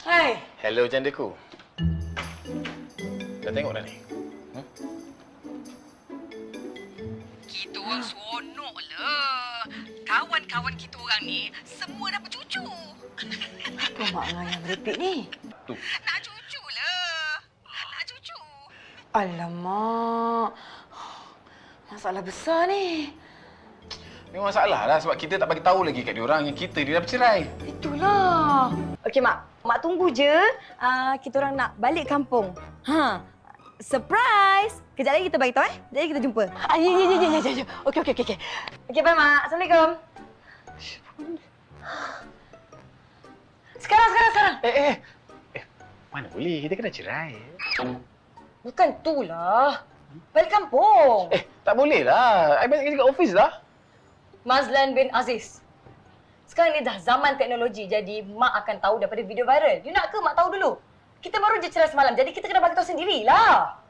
Hai. Hello jandaku. Dah tengok dah ni? Kita orang seronok lah. Kawan-kawan kita orang ni semua dah bercucu. Apa makna yang merepek ni? Tu. Nak cucu lah. Nak cucu. Alamak. Masalah besar ni. Memang masalah lah sebab kita tak bagi tahu lagi kat diorang yang dia dah bercerai. Itulah. Okey, Mak. Mak tunggu je. Kita orang nak balik kampung. Surprise! Kejap lagi kita bagi tahu, Kejap lagi kita jumpa. Ya. Okey. Okey, bye, Mak. Assalamualaikum. Sekarang. Mana boleh? Kita kena cerai. Bukan itulah. Balik kampung. Tak boleh lah. I balik kat office dah. Mazlan bin Aziz. Sekarang ni dah zaman teknologi, jadi Mak akan tahu daripada video viral. You nak ke Mak tahu dulu? Kita baru je cerai semalam, jadi kita kena bagi tahu sendirilah.